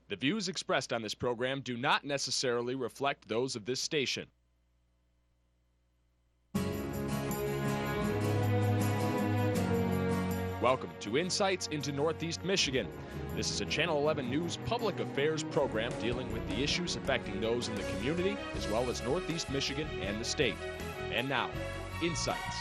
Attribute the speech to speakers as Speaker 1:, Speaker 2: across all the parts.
Speaker 1: The views expressed on this program do not necessarily reflect those of this station. Welcome to Insights into Northeast Michigan. This is a Channel 11 News public affairs program dealing with the issues affecting those in the community as well as Northeast Michigan and the state. And now, Insights.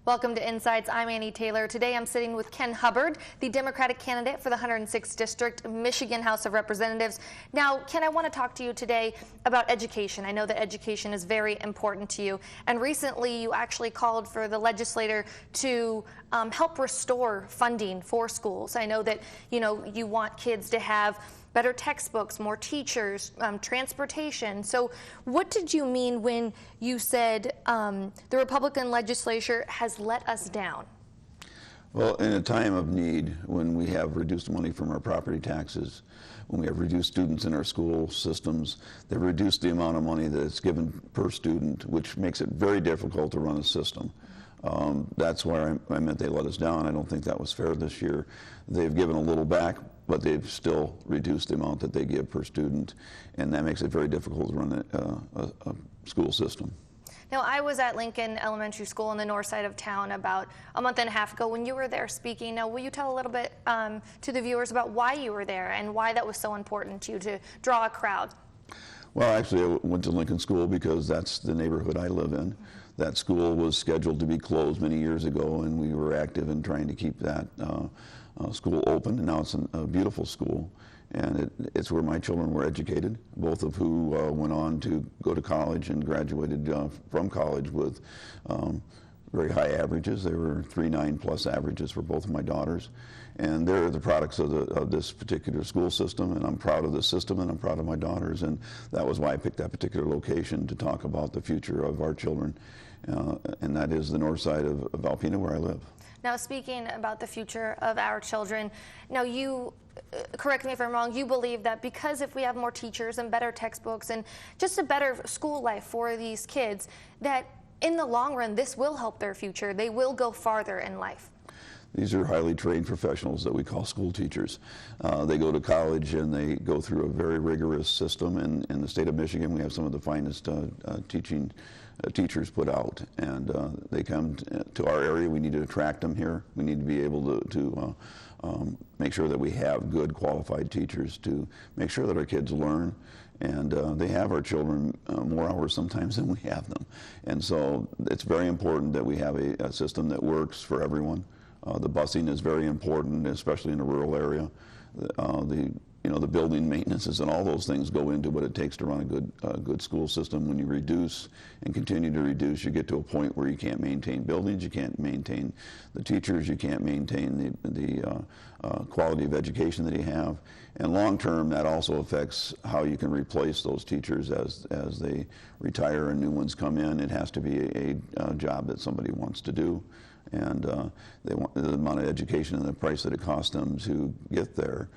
Speaker 2: Welcome to Insights. I'm Annie Taylor. Today I'm sitting with Ken Hubbard, the Democratic candidate for the 106th District, Michigan House of Representatives. Now, Ken, I want to talk to you today about education. I know that education is very important to you. And recently you actually called for the legislator to help restore funding for schools. I know that, you want kids to have better textbooks, more teachers, transportation. So what did you mean when you said the Republican legislature has let us down?
Speaker 3: Well, in a time of need, when we have reduced money from our property taxes, when we have reduced students in our school systems, they've reduced the amount of money that is given per student, which makes it very difficult to run a system. That's why I meant they let us down. I don't think that was fair this year. They've given a little back, but they've still reduced the amount that they give per student, and that makes it very difficult to run a school system.
Speaker 2: Now, I was at Lincoln Elementary School in the north side of town about a month and a half ago when you were there speaking. Now, will you tell a little bit to the viewers about why you were there and why that was so important to you to draw a crowd?
Speaker 3: Well, actually, I went to Lincoln School because that's the neighborhood I live in. That school was scheduled to be closed many years ago, and we were active in trying to keep that school open, and now it's a beautiful school. And it's where my children were educated, both of who went on to go to college and graduated from college with very high averages. They were 3.9 plus averages for both of my daughters. And they're the products of this particular school system, and I'm proud of the system, and I'm proud of my daughters. And that was why I picked that particular location to talk about the future of our children, and that is the north side of Alpena, where I live.
Speaker 2: Now, speaking about the future of our children, now you, correct me if I'm wrong, you believe that because if we have more teachers and better textbooks and just a better school life for these kids, that in the long run, this will help their future. They will go farther in life.
Speaker 3: These are highly trained professionals that we call school teachers. They go to college and they go through a very rigorous system. In the state of Michigan, we have some of the finest teachers put out, and they come to our area. We need to attract them here. We need to be able to make sure that we have good qualified teachers to make sure that our kids learn, and they have our children more hours sometimes than we have them. And so it's very important that we have a system that works for everyone. The busing is very important, especially in a rural area. The building maintenances and all those things go into what it takes to run a good school system. When you reduce and continue to reduce, you get to a point where you can't maintain buildings, you can't maintain the teachers, you can't maintain the quality of education that you have. And long term, that also affects how you can replace those teachers as they retire and new ones come in. It has to be a job that somebody wants to do. And they want the amount of education and the price that it costs them to get there.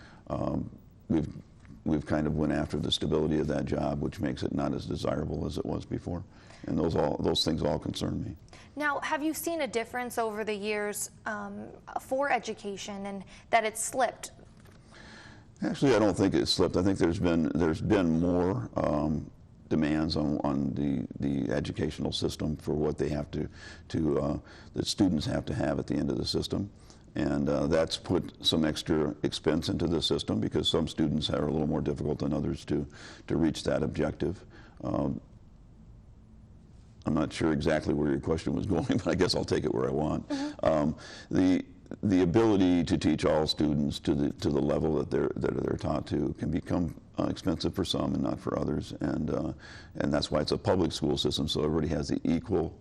Speaker 3: We've kind of went after the stability of that job, which makes it not as desirable as it was before. And those things all concern me.
Speaker 2: Now, have you seen a difference over the years for education and that it's slipped?
Speaker 3: Actually, I don't think it's slipped. I think there's been more demands on the educational system for what they have that students have to have at the end of the system. And that's put some extra expense into the system because some students are a little more difficult than others to reach that objective. I'm not sure exactly where your question was going, but I guess I'll take it where I want. Mm-hmm. The ability to teach all students to the level that they're taught to can become expensive for some and not for others, and that's why it's a public school system, so everybody has the equal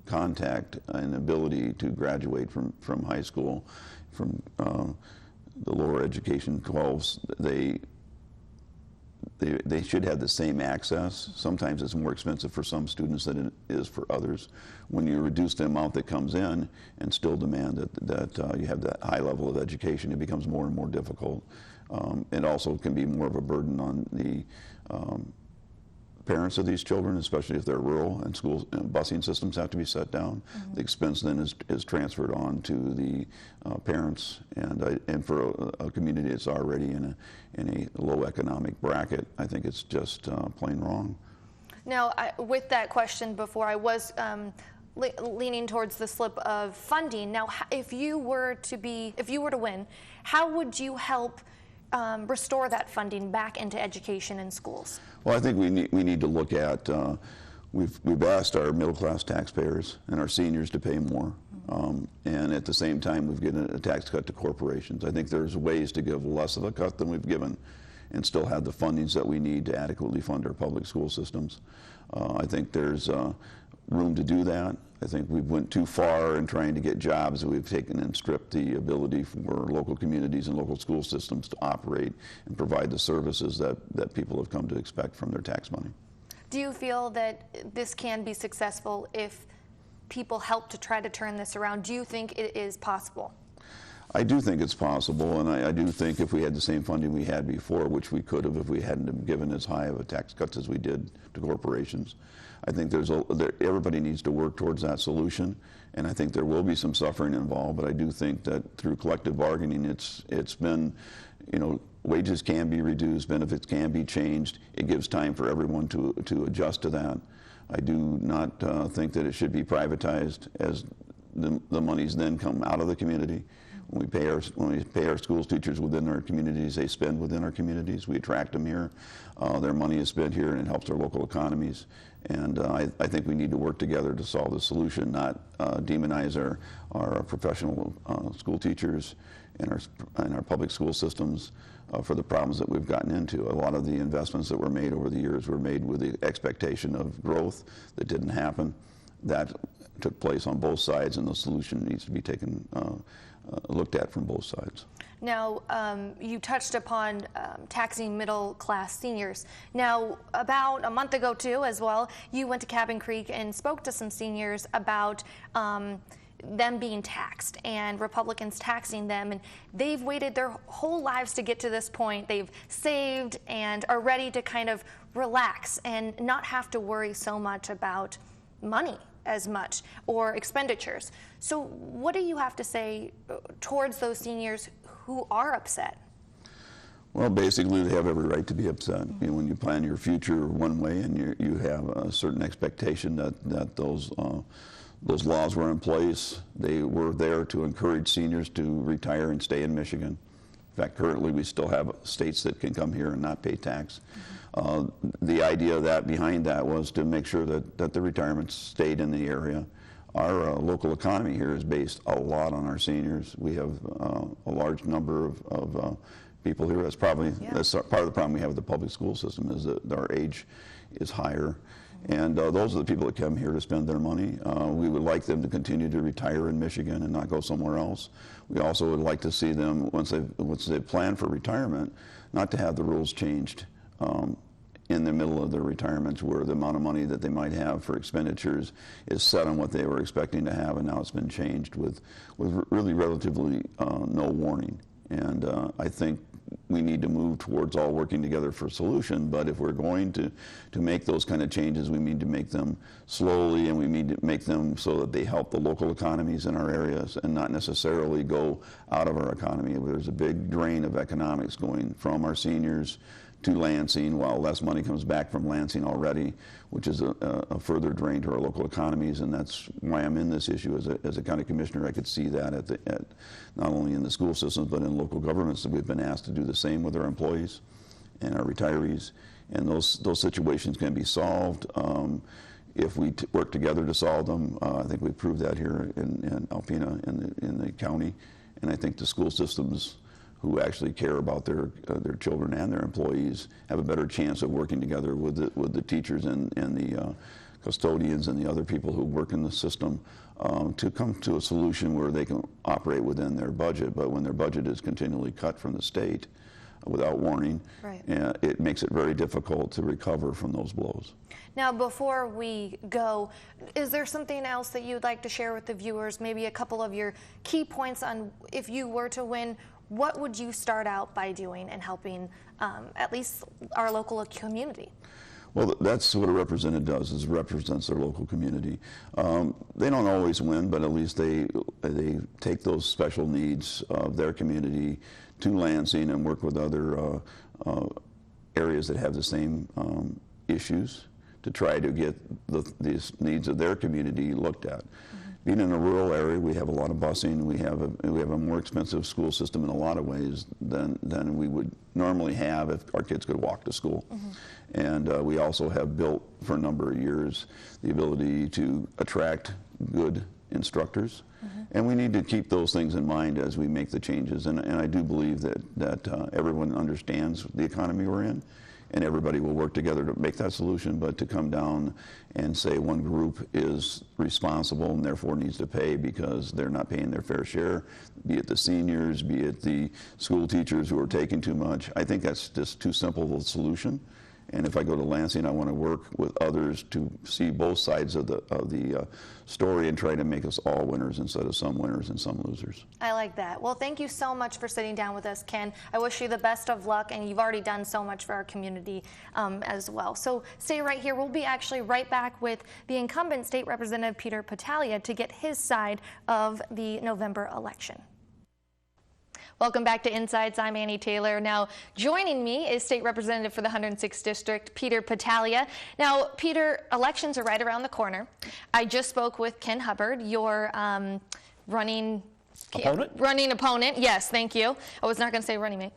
Speaker 3: contact and ability to graduate from high school, from the lower education 12s. They should have the same access. Sometimes it's more expensive for some students than it is for others. When you reduce the amount that comes in and still demand that you have that high level of education, it becomes more and more difficult. It also can be more of a burden on parents of these children, especially if they're rural and schools and busing systems have to be set down. The expense then is transferred on to the parents, and for a community that's already in a low economic bracket, I think it's just plain wrong.
Speaker 2: Now, with that question before, I was leaning towards the slip of funding. Now, if you were to win, how would you help restore that funding back into education and schools?
Speaker 3: Well, I think we need to look at, we've asked our middle class taxpayers and our seniors to pay more, and at the same time we've given a tax cut to corporations. I think there's ways to give less of a cut than we've given and still have the fundings that we need to adequately fund our public school systems. I think there's room to do that. I think we've went too far in trying to get jobs that we've taken and stripped the ability for local communities and local school systems to operate and provide the services that people have come to expect from their tax money.
Speaker 2: Do you feel that this can be successful if people help to try to turn this around? Do you think it is possible?
Speaker 3: I do think it's possible, and I do think if we had the same funding we had before, which we could have if we hadn't been given as high of a tax cuts as we did to corporations, I think everybody needs to work towards that solution, and I think there will be some suffering involved, but I do think that through collective bargaining, it's been, wages can be reduced, benefits can be changed. It gives time for everyone to adjust to that. I do not think that it should be privatized, as the monies then come out of the community. When we pay our schools teachers within our communities, they spend within our communities. We attract them here. Their money is spent here, and it helps our local economies. And I think we need to work together to solve the solution, not demonize our professional school teachers and our public school systems for the problems that we've gotten into. A lot of the investments that were made over the years were made with the expectation of growth that didn't happen. That took place on both sides, and the solution needs to be taken looked at from both sides.
Speaker 2: Now, you touched upon taxing middle-class seniors. Now, about a month ago, too, as well, you went to Cabin Creek and spoke to some seniors about them being taxed and Republicans taxing them, and they've waited their whole lives to get to this point. They've saved and are ready to kind of relax and not have to worry so much about money as much or expenditures. So what do you have to say towards those seniors who are upset?
Speaker 3: Well, basically, they have every right to be upset. When you plan your future one way and you have a certain expectation that those laws were in place, they were there to encourage seniors to retire and stay in Michigan. In fact, currently we still have states that can come here and not pay tax. The idea behind that was to make sure that the retirements stayed in the area. Our local economy here is based a lot on our seniors. We have a large number of people here. That's part of the problem we have with the public school system, is that our age is higher. And those are the people that come here to spend their money. We would like them to continue to retire in Michigan and not go somewhere else. We also would like to see them, once they plan for retirement, not to have the rules changed in the middle of their retirements, where the amount of money that they might have for expenditures is set on what they were expecting to have, and now it's been changed with really relatively no warning. And I think we need to move towards all working together for a solution, but if we're going to make those kind of changes, we need to make them slowly, and we need to make them so that they help the local economies in our areas and not necessarily go out of our economy. There's a big drain of economics going from our seniors to Lansing, while less money comes back from Lansing already, which is a further drain to our local economies, and that's why I'm in this issue. As a county commissioner, I could see that at not only in the school systems, but in local governments, that we've been asked to do the same with our employees and our retirees, and those situations can be solved if we work together to solve them. I think we've proved that here in Alpena, in the county, and I think the school systems who actually care about their children and their employees have a better chance of working together with the teachers and the custodians and the other people who work in the system to come to a solution where they can operate within their budget. But when their budget is continually cut from the state without warning,
Speaker 2: right,
Speaker 3: it makes it very difficult to recover from those blows.
Speaker 2: Now, before we go, is there something else that you'd like to share with the viewers, maybe a couple of your key points on if you were to win? What would you start out by doing and helping at least our local community?
Speaker 3: Well, that's what a representative does, is represents their local community. They don't always win, but at least they take those special needs of their community to Lansing and work with other areas that have the same issues to try to get these needs of their community looked at. Being in a rural area, we have a lot of busing. We have a more expensive school system in a lot of ways than we would normally have if our kids could walk to school. And we also have built for a number of years the ability to attract good instructors. And we need to keep those things in mind as we make the changes. And I do believe that everyone understands the economy we're in, and everybody will work together to make that solution. But to come down and say one group is responsible and therefore needs to pay because they're not paying their fair share, be it the seniors, be it the school teachers who are taking too much, I think that's just too simple of a solution. And if I go to Lansing, I want to work with others to see both sides of the story and try to make us all winners instead of some winners and some losers.
Speaker 2: I like that. Well, thank you so much for sitting down with us, Ken. I wish you the best of luck, and you've already done so much for our community as well. So stay right here. We'll be actually right back with the incumbent State Representative Peter Battaglia to get his side of the November election. Welcome back to Insights. I'm Annie Taylor. Now, joining me is State Representative for the 106th District, Peter Battaglia. Now, Peter, elections are right around the corner. I just spoke with Ken Hubbard, your running opponent. Yes, thank you. I was not going to say running mate.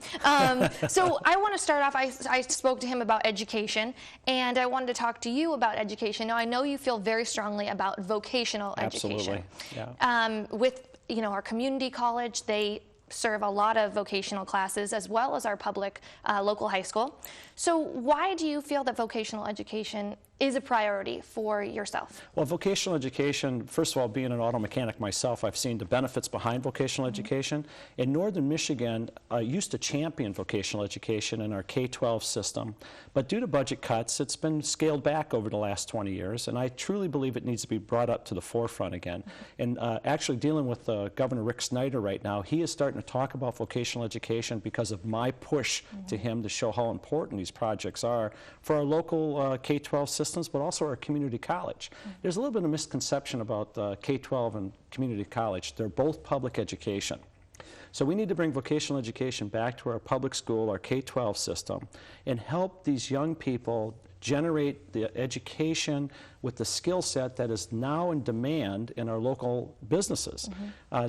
Speaker 2: So I want to start off, I spoke to him about education, and I wanted to talk to you about education. Now, I know you feel very strongly about vocational education.
Speaker 4: Absolutely, yeah.
Speaker 2: With, our community college, they serve a lot of vocational classes as well as our public local high school. So why do you feel that vocational education is a priority for yourself?
Speaker 4: Well, vocational education, first of all, being an auto mechanic myself, I've seen the benefits behind vocational education. In northern Michigan, I used to champion vocational education in our K-12 system, but due to budget cuts, it's been scaled back over the last 20 years, and I truly believe it needs to be brought up to the forefront again. And actually dealing with Governor Rick Snyder right now, he is starting to talk about vocational education because of my push to him to show how important these projects are for our local K-12 systems, but also our community college. There's a little bit of misconception about K-12 and community college. They're both public education. So we need to bring vocational education back to our public school, our K-12 system, and help these young people generate the education with the skill set that is now in demand in our local businesses.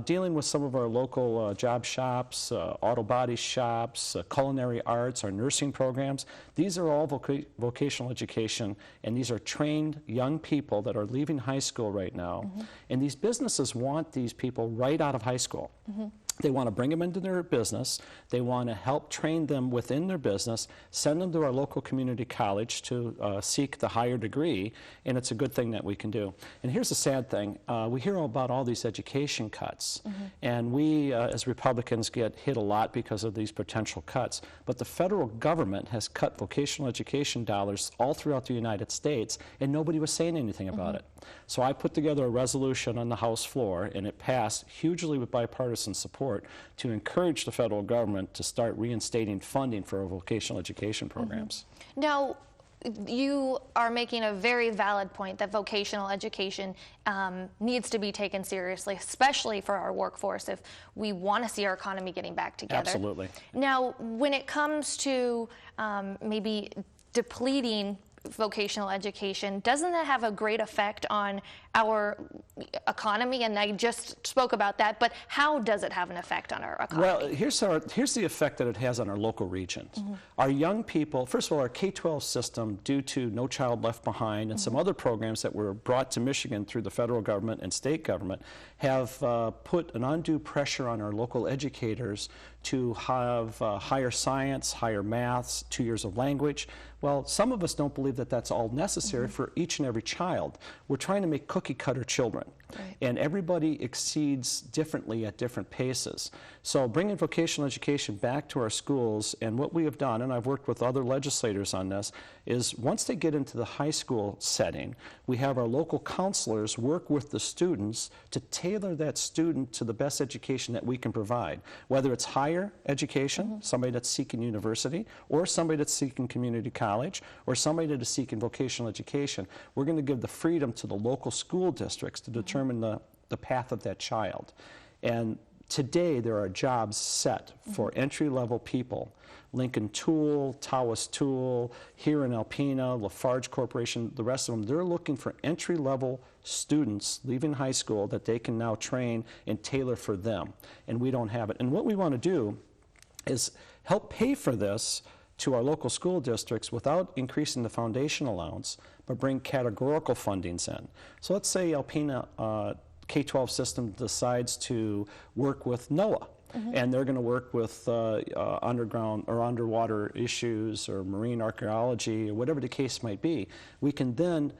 Speaker 4: Dealing with some of our local job shops, auto body shops, culinary arts, our nursing programs, these are all vocational education, and these are trained young people that are leaving high school right now. And these businesses want these people right out of high school. They want to bring them into their business. They want to help train them within their business, send them to our local community college to seek the higher degree, and it's a good thing that we can do. And here's the sad thing. We hear about all these education cuts, and we as Republicans get hit a lot because of these potential cuts. But the federal government has cut vocational education dollars all throughout the United States, and nobody was saying anything about it. So I put together a resolution on the House floor, and it passed hugely with bipartisan support to encourage the federal government to start reinstating funding for our vocational education programs.
Speaker 2: Now, you are making a very valid point that vocational education needs to be taken seriously, especially for our workforce if we want to see our economy getting back together.
Speaker 4: Absolutely.
Speaker 2: Now, when it comes to maybe depleting vocational education, doesn't that have a great effect on our economy? And I just spoke about that, but how does it have an effect on our economy?
Speaker 4: Well, here's the effect that it has on our local regions. Our young people, first of all, our K-12 system, due to No Child Left Behind and some other programs that were brought to Michigan through the federal government and state government, have put an undue pressure on our local educators to have higher science, higher maths, 2 years of language. Well, some of us don't believe that that's all necessary for each and every child. We're trying to make cookie cookie cutter children.
Speaker 2: Right.
Speaker 4: And everybody exceeds differently at different paces. So bringing vocational education back to our schools, and what we have done, and I've worked with other legislators on this, is once they get into the high school setting, we have our local counselors work with the students to tailor that student to the best education that we can provide, whether it's higher education, somebody that's seeking university, or somebody that's seeking community college, or somebody that is seeking vocational education. We're going to give the freedom to the local school districts to determine the path of that child. And today there are jobs set for entry-level people. Lincoln Tool, Tawas Tool, here in Alpena, Lafarge Corporation, the rest of them, they're looking for entry-level students leaving high school that they can now train and tailor for them. And we don't have it. And what we want to do is help pay for this to our local school districts without increasing the foundation allowance, but bring categorical fundings in. So let's say Alpena K-12 system decides to work with NOAA, and they're going to work with underground or underwater issues or marine archaeology or whatever the case might be. We can then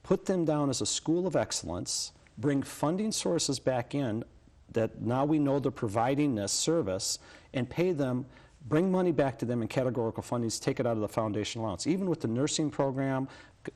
Speaker 4: put them down as a school of excellence, bring funding sources back in that now we know they're providing this service, and pay them, bring money back to them in categorical fundings, take it out of the foundation allowance. Even with the nursing program,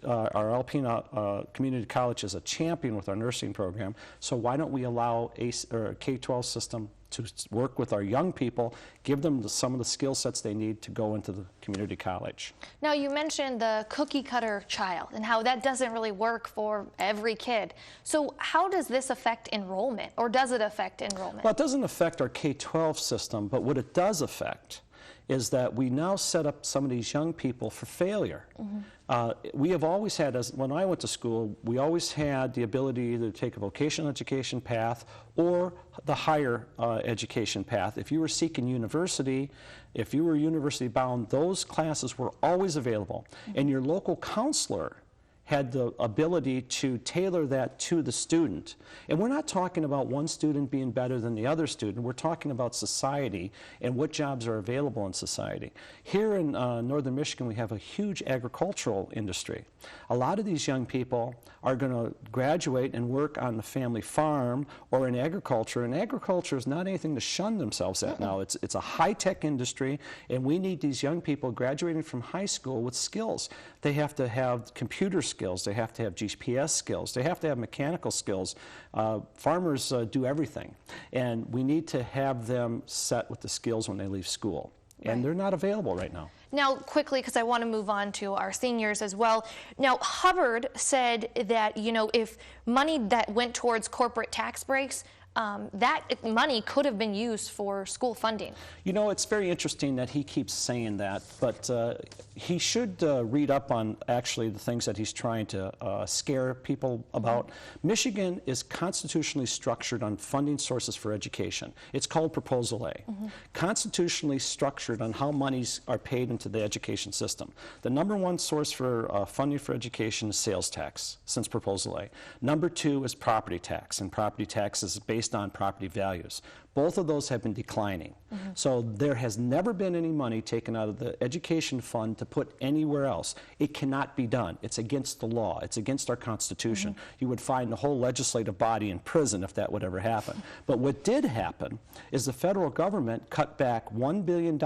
Speaker 4: our Alpena Community College is a champion with our nursing program, so why don't we allow a K-12 system to work with our young people, give them some of the skill sets they need to go into the community college.
Speaker 2: Now, you mentioned the cookie cutter child and how that doesn't really work for every kid. So how does this affect enrollment, or does it affect enrollment?
Speaker 4: Well, it doesn't affect our K-12 system, but what it does affect is that we now set up some of these young people for failure. We have always had, when I went to school, we always had the ability to take a vocational education path or the higher education path. If you were seeking university, if you were university bound, those classes were always available. And your local counselor had the ability to tailor that to the student. And we're not talking about one student being better than the other student. We're talking about society and what jobs are available in society. Here in northern Michigan, we have a huge agricultural industry. A lot of these young people are going to graduate and work on the family farm or in agriculture. And agriculture is not anything to shun themselves at now. It's a high-tech industry, and we need these young people graduating from high school with skills. They have to have computer skills, they have to have GPS skills, they have to have mechanical skills. Farmers do everything, and we need to have them set with the skills when they leave school. And they're not available right now.
Speaker 2: Now, quickly, because I want to move on to our seniors as well. Now, Hubbard said that, you know, if money that went towards corporate tax breaks, that money could have been used for school funding.
Speaker 4: You know, it's very interesting that he keeps saying that, but he should read up on actually the things that he's trying to scare people about. Michigan is constitutionally structured on funding sources for education. It's called Proposal A. Constitutionally structured on how monies are paid into the education system. The number one source for funding for education is sales tax, since Proposal A. Number two is property tax, and property tax is based on property values. Both of those have been declining. So there has never been any money taken out of the education fund to put anywhere else. It cannot be done. It's against the law. It's against our Constitution. You would find the whole legislative body in prison if that would ever happen. But what did happen is the federal government cut back $1 billion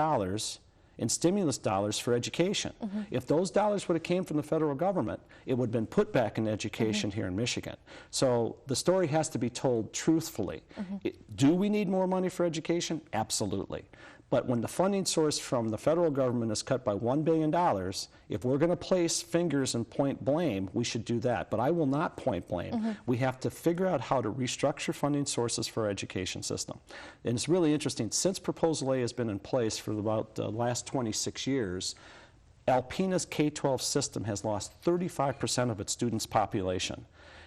Speaker 4: in stimulus dollars for education. If those dollars would have came from the federal government, it would have been put back in education here in Michigan. So the story has to be told truthfully. Do we need more money for education? Absolutely. But when the funding source from the federal government is cut by $1 billion, if we're going to place fingers and point blame, we should do that. But I will not point blame. We have to figure out how to restructure funding sources for our education system. And it's really interesting. Since Proposal A has been in place for about the last 26 years, Alpena's K-12 system has lost 35% of its students' population.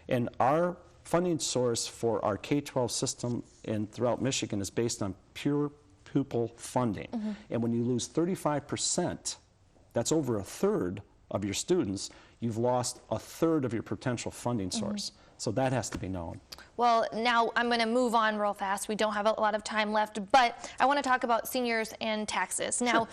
Speaker 4: And our funding source for our K-12 system throughout Michigan is based on pure pupil funding. And when you lose 35%, that's over a third of your students, you've lost a third of your potential funding source. So that has to be known.
Speaker 2: Well, now I'm going to move on real fast. We don't have a lot of time left, but I want to talk about seniors and taxes. Now,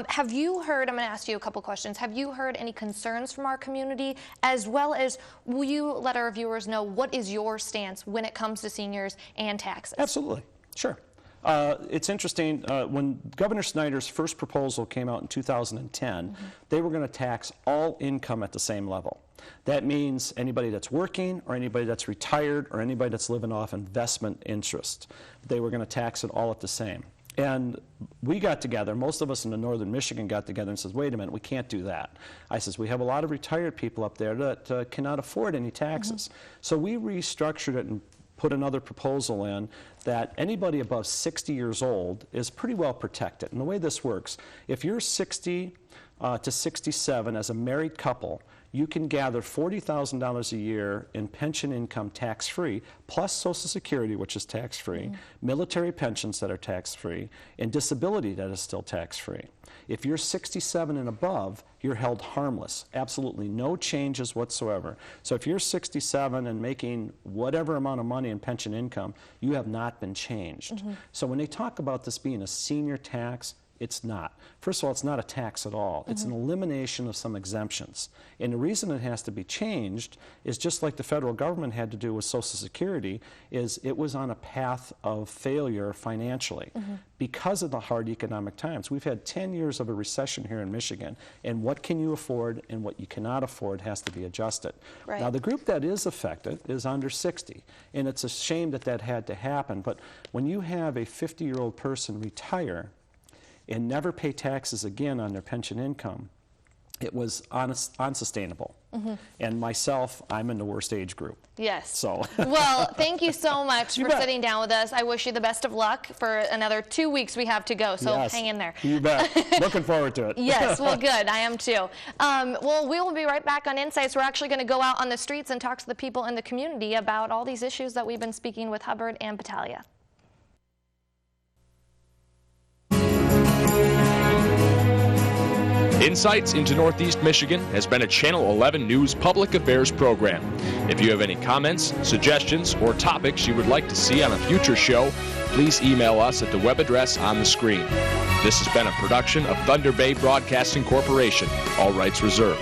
Speaker 2: have you heard, I'm going to ask you a couple questions, have you heard any concerns from our community, as well as will you let our viewers know what is your stance when it comes to seniors and taxes?
Speaker 4: Absolutely, sure. It's interesting, when Governor Snyder's first proposal came out in 2010, they were going to tax all income at the same level. That means anybody that's working or anybody that's retired or anybody that's living off investment interest. They were going to tax it all at the same. And we got together, most of us in the northern Michigan got together and says, wait a minute, we can't do that. I says, we have a lot of retired people up there that cannot afford any taxes. So we restructured it and put another proposal in that anybody above 60 years old is pretty well protected. And the way this works, if you're 60 to 67 as a married couple, you can gather $40,000 a year in pension income tax-free, plus Social Security, which is tax-free, military pensions that are tax-free, and disability that is still tax-free. If you're 67 and above, you're held harmless. Absolutely no changes whatsoever. So if you're 67 and making whatever amount of money in pension income, you have not been changed. So when they talk about this being a senior tax, it's not. First of all, it's not a tax at all. It's an elimination of some exemptions. And the reason it has to be changed is just like the federal government had to do with Social Security, is it was on a path of failure financially because of the hard economic times. We've had 10 years of a recession here in Michigan, and what can you afford and what you cannot afford has to be adjusted.
Speaker 2: Right.
Speaker 4: Now, the group that is affected is under 60, and it's a shame that that had to happen, but when you have a 50-year-old person retire and never pay taxes again on their pension income, it was unsustainable. And myself, I'm in the worst age group.
Speaker 2: Yes.
Speaker 4: So.
Speaker 2: Well, thank you so much
Speaker 4: You
Speaker 2: for
Speaker 4: bet.
Speaker 2: sitting down with us. I wish you the best of luck for another 2 weeks we have to go, so
Speaker 4: Yes.
Speaker 2: hang in there.
Speaker 4: You bet. Looking forward to it.
Speaker 2: Yes, well, good. I am too. Well, we will be right back on Insights. We're actually going to go out on the streets and talk to the people in the community about all these issues that we've been speaking with Hubbard and Battaglia.
Speaker 1: Insights into Northeast Michigan has been a Channel 11 News public affairs program. If you have any comments, suggestions, or topics you would like to see on a future show, please email us at the web address on the screen. This has been a production of Thunder Bay Broadcasting Corporation. All rights reserved.